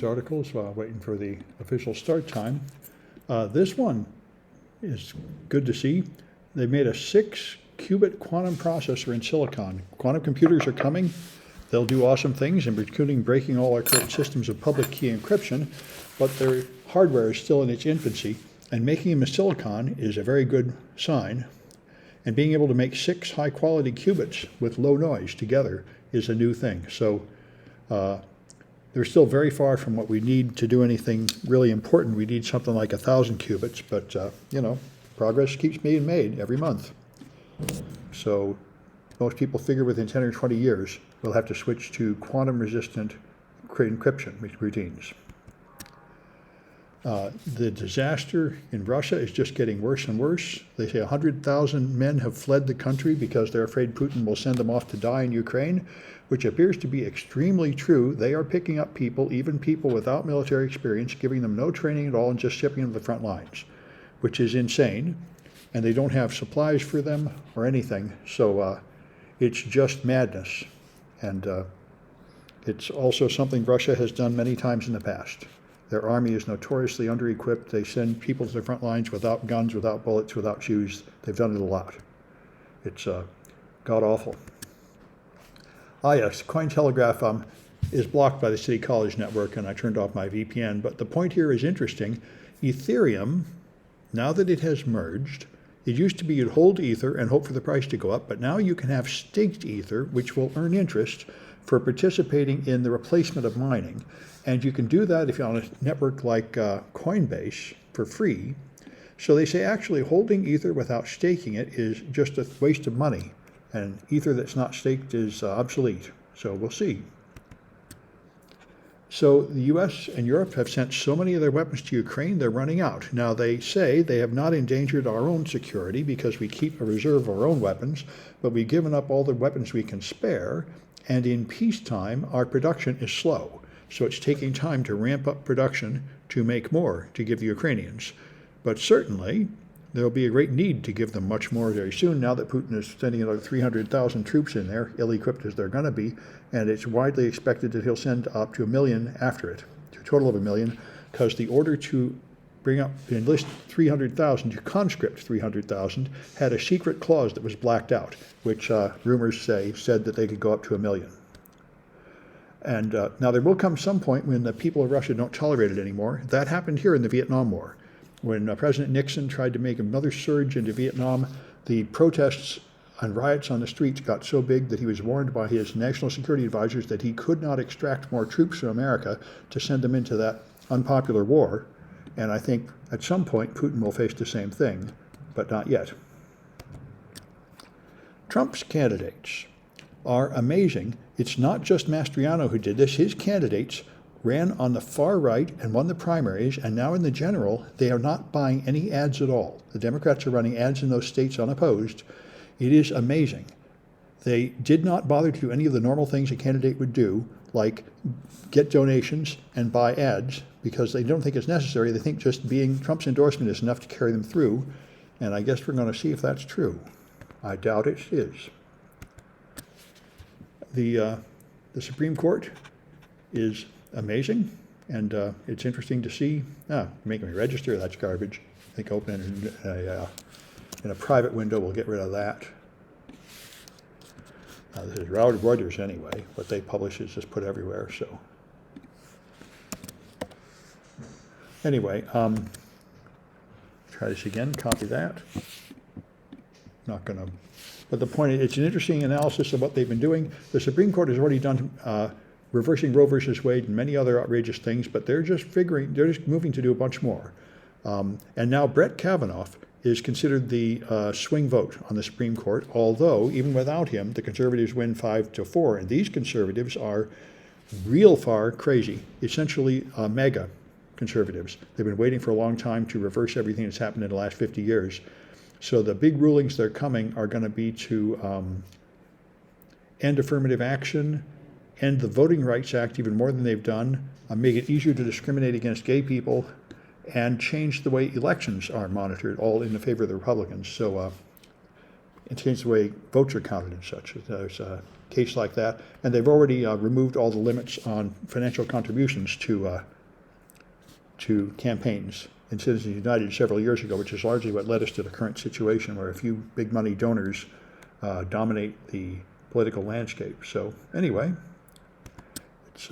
articles while waiting for the official start time. This one is good to see. They made a 6-qubit quantum processor in silicon. Quantum computers are coming. They'll do awesome things, including breaking all our current systems of public key encryption, but their hardware is still in its infancy, and making them in silicon is a very good sign. And being able to make 6 high-quality qubits with low noise together is a new thing. So they're still very far from what we need to do anything really important. We need something like 1,000 qubits, but progress keeps being made every month. So most people figure within 10 or 20 years, we'll have to switch to quantum-resistant encryption routines. The disaster in Russia is just getting worse and worse. They say 100,000 men have fled the country because they're afraid Putin will send them off to die in Ukraine, which appears to be extremely true. They are picking up people, even people without military experience, giving them no training at all and just shipping them to the front lines, which is insane. And they don't have supplies for them or anything. So it's just madness. And it's also something Russia has done many times in the past. Their army is notoriously under-equipped. They send people to the front lines without guns, without bullets, without shoes. They've done it a lot. It's god-awful. Yes, Cointelegraph is blocked by the City College Network, and I turned off my VPN. But the point here is interesting. Ethereum, now that it has merged, it used to be you'd hold Ether and hope for the price to go up, but now you can have staked Ether, which will earn interest for participating in the replacement of mining. And you can do that if you're on a network like Coinbase for free. So they say actually holding Ether without staking it is just a waste of money. And Ether that's not staked is obsolete. So we'll see. So the US and Europe have sent so many of their weapons to Ukraine, they're running out. Now they say they have not endangered our own security because we keep a reserve of our own weapons, but we've given up all the weapons we can spare. And in peacetime, our production is slow. So it's taking time to ramp up production to make more to give the Ukrainians. But certainly, there'll be a great need to give them much more very soon now that Putin is sending another 300,000 troops in there, ill-equipped as they're going to be, and it's widely expected that he'll send up to 1 million after it, to a total of 1 million, because the order to enlist 300,000, to conscript 300,000, had a secret clause that was blacked out, which rumors said that they could go up to 1 million. And now there will come some point when the people of Russia don't tolerate it anymore. That happened here in the Vietnam War. When President Nixon tried to make another surge into Vietnam, the protests and riots on the streets got so big that he was warned by his national security advisors that he could not extract more troops from America to send them into that unpopular war. And I think at some point Putin will face the same thing, but not yet. Trump's candidates are amazing. It's not just Mastriano who did this. His candidates ran on the far right and won the primaries, and now in the general, they are not buying any ads at all. The Democrats are running ads in those states unopposed. It is amazing. They did not bother to do any of the normal things a candidate would do, like get donations and buy ads, because they don't think it's necessary. They think just being Trump's endorsement is enough to carry them through, and I guess we're going to see if that's true. I doubt it is. The Supreme Court is amazing, and it's interesting to see. Making me register, that's garbage. I think open in a private window, we'll get rid of that. This is Reuters anyway. What they publish is just put everywhere, so. Anyway, try this again, copy that. Not gonna, but the point is, it's an interesting analysis of what they've been doing. The Supreme Court has already done reversing Roe versus Wade and many other outrageous things, but they're just moving to do a bunch more. And now Brett Kavanaugh is considered the swing vote on the Supreme Court, although even without him, the conservatives win 5-4, and these conservatives are real far crazy, essentially mega conservatives. They've been waiting for a long time to reverse everything that's happened in the last 50 years. So the big rulings that are coming are going to be to end affirmative action, end the Voting Rights Act even more than they've done, make it easier to discriminate against gay people, and change the way elections are monitored, all in the favor of the Republicans. So and change the way votes are counted and such. There's a case like that. And they've already removed all the limits on financial contributions to to campaigns in Citizens United several years ago, which is largely what led us to the current situation where a few big money donors dominate the political landscape. So anyway, it's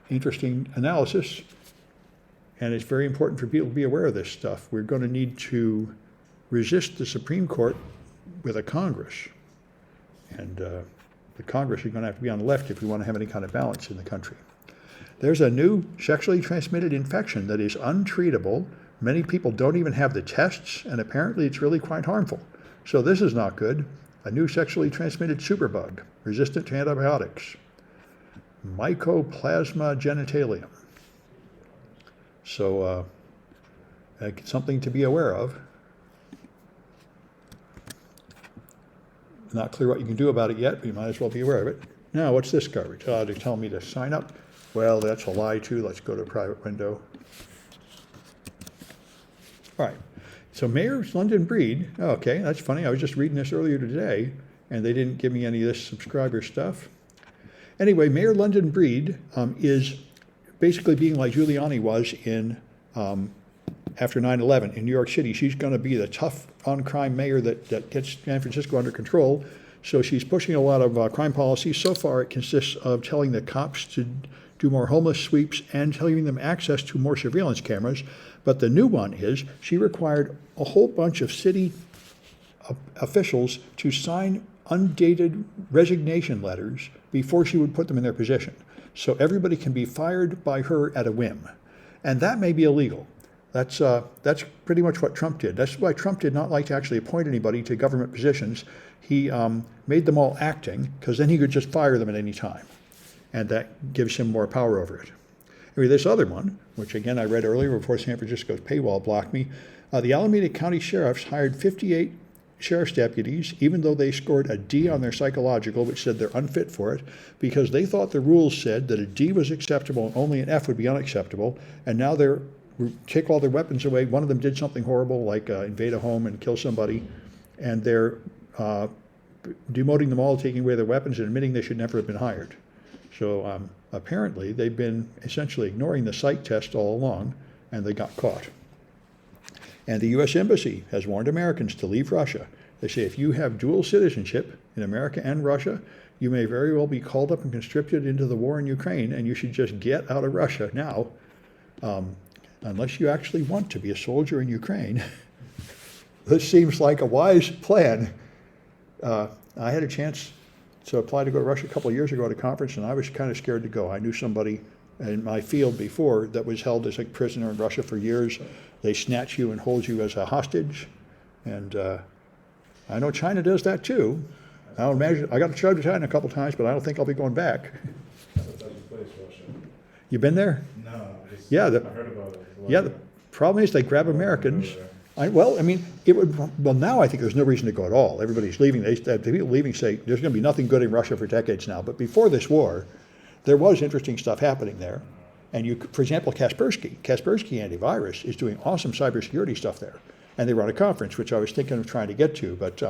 interesting analysis, and it's very important for people to be aware of this stuff. We're going to need to resist the Supreme Court with a Congress, and the Congress is going to have to be on the left if we want to have any kind of balance in the country. There's a new sexually transmitted infection that is untreatable. Many people don't even have the tests, and apparently it's really quite harmful. So this is not good. A new sexually transmitted superbug, resistant to antibiotics. Mycoplasma genitalium. So something to be aware of. Not clear what you can do about it yet, but you might as well be aware of it. Now, what's this garbage? They're telling me to sign up. Well, that's a lie too. Let's go to a private window. All right. So Mayor London Breed, okay, that's funny. I was just reading this earlier today, and they didn't give me any of this subscriber stuff. Anyway, Mayor London Breed is basically being like Giuliani was in after 9/11 in New York City. She's going to be the tough on-crime mayor that gets San Francisco under control. So she's pushing a lot of crime policies. So far, it consists of telling the cops to do more homeless sweeps and giving them access to more surveillance cameras. But the new one is she required a whole bunch of city officials to sign undated resignation letters before she would put them in their position. So everybody can be fired by her at a whim. And that may be illegal. That's pretty much what Trump did. That's why Trump did not like to actually appoint anybody to government positions. He made them all acting, because then he could just fire them at any time. And that gives him more power over it. Anyway, this other one, which again I read earlier before San Francisco's paywall blocked me, the Alameda County Sheriffs hired 58 sheriff's deputies, even though they scored a D on their psychological, which said they're unfit for it, because they thought the rules said that a D was acceptable and only an F would be unacceptable, and now they're take all their weapons away. One of them did something horrible, like invade a home and kill somebody, and they're demoting them all, taking away their weapons, and admitting they should never have been hired. So apparently they've been essentially ignoring the psych test all along, and they got caught. And the U.S. Embassy has warned Americans to leave Russia. They say if you have dual citizenship in America and Russia, you may very well be called up and conscripted into the war in Ukraine, and you should just get out of Russia now, unless you actually want to be a soldier in Ukraine. This seems like a wise plan. I had a chance to apply to go to Russia a couple of years ago at a conference, and I was kind of scared to go. I knew somebody in my field before that was held as a prisoner in Russia for years. They snatch you and hold you as a hostage. And I know China does that too. I don't imagine, I got to charge to China a couple of times, but I don't think I'll be going back. That's a tough place, Russia. You been there? No, Yeah, I heard about it. Yeah, the problem is they grab Americans. Well, I mean, now I think there's no reason to go at all. Everybody's leaving. The people leaving say there's going to be nothing good in Russia for decades now. But before this war, there was interesting stuff happening there. And for example, Kaspersky Antivirus is doing awesome cybersecurity stuff there. And they run a conference, which I was thinking of trying to get to, but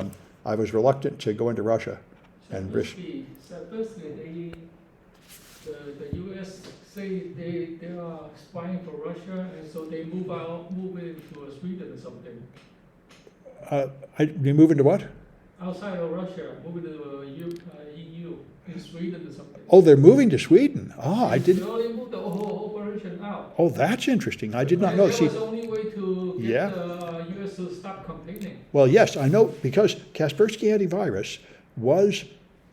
I was reluctant to go into Russia. And risk. Kaspersky, the U.S. say they are spying for Russia, and so they move into Sweden or something. You move into what? Outside of Russia, move into EU, in Sweden or something. Oh, they're moving to Sweden. I They didn't. only moved the whole operation out. Oh, that's interesting. I did not know. That See, was the only way to get Yeah. the U.S. to stop complaining. well, yes, I know, because Kaspersky Antivirus was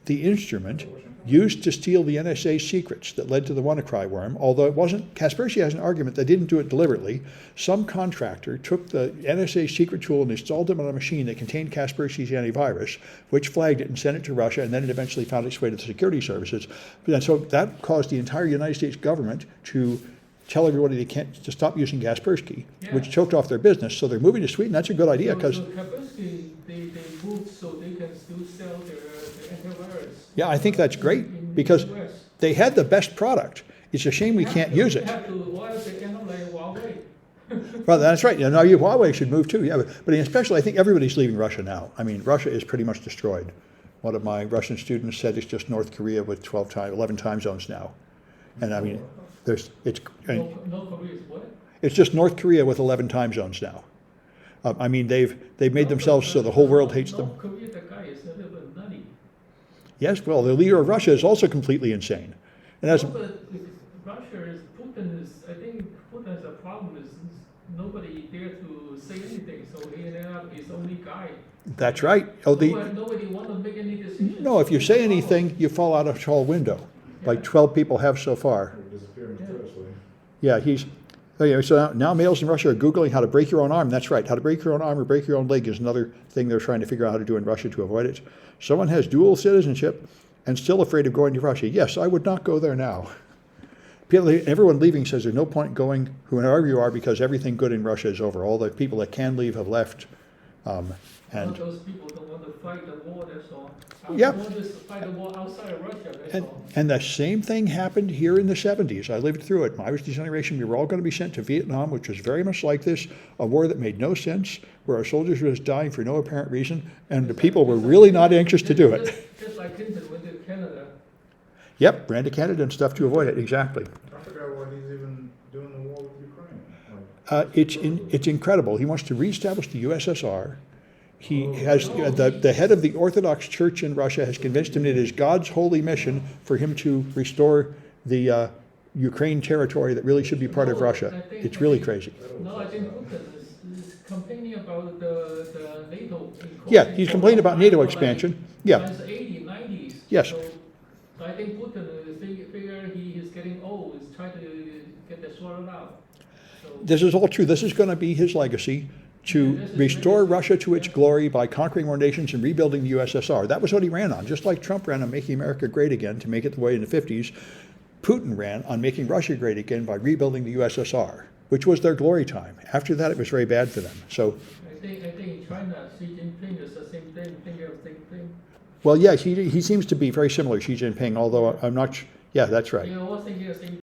the instrument used to steal the NSA's secrets that led to the WannaCry worm, although it wasn't. Kaspersky has an argument they didn't do it deliberately. Some contractor took the NSA secret tool and installed it on a machine that contained Kaspersky's antivirus, which flagged it and sent it to Russia, and then it eventually found its way to the security services. And so that caused the entire United States government to tell everybody they can't to stop using Kaspersky, which choked off their business. So they're moving to Sweden. That's a good idea, because So Kaspersky, they moved so they can still sell their antivirus. yeah, I think that's great, in because the US. they had the best product. It's a shame we can't use it. Why is it kind of like Huawei? Well, that's right. You know, Huawei should move too. Yeah, but especially, I think everybody's leaving Russia now. I mean, Russia is pretty much destroyed. One of my Russian students said it's just North Korea with 11 time zones now. And I mean, North Korea is what? It's just North Korea with 11 time zones now. I mean, they've made themselves so the whole world hates them. North Korea, the guy is a little bit nutty. Yes, well, the leader of Russia is also completely insane. And as No, but Russia is, Putin is, I think Putin's a problem is nobody dare to say anything, so he ended up his only guy. that's right. Oh, Nobody want to make any decisions. no, if you say anything, you fall out a tall window, like 12 people have so far. Or disappear mysteriously. Yeah, so now males in Russia are Googling how to break your own arm. That's right. How to break your own arm or break your own leg is another thing they're trying to figure out how to do in Russia to avoid it. Someone has dual citizenship and still afraid of going to Russia. Yes, I would not go there now. Everyone leaving says there's no point going, whoever you are, because everything good in Russia is over. All the people that can leave have left. All And those people don't want to fight the war, that's all. Yeah. They want to fight the war outside of Russia, that's all. And the same thing happened here in the 70s. I lived through it. I was the generation, we were all going to be sent to Vietnam, which was very much like this, a war that made no sense, where our soldiers were just dying for no apparent reason, and the people were really not anxious to do it. Just like Clinton went to Canada. Yep, ran to Canada and stuff to avoid it, exactly. I forgot why he's even doing the war with Ukraine. Like, It's incredible. He wants to reestablish the USSR. He has, the head of the Orthodox Church in Russia has convinced him it is God's holy mission for him to restore the Ukraine territory that really should be part of Russia. It's really crazy. No, I think Putin is complaining about the NATO. Yeah, he's complaining about NATO expansion. Yeah, Since 80s, 90s. Yes. So I think Putin figure he is getting old, is trying to get that sorted out. So this is all true. This is going to be his legacy, to restore Russia to its glory by conquering more nations and rebuilding the USSR. That was what he ran on. Just like Trump ran on making America great again to make it the way in the 50s, Putin ran on making Russia great again by rebuilding the USSR, which was their glory time. After that, it was very bad for them. So, I think in China, Xi Jinping is the same thing, thinking of the same thing. well, yeah, he seems to be very similar, Xi Jinping, although I'm not, yeah, that's right. They all thinking the same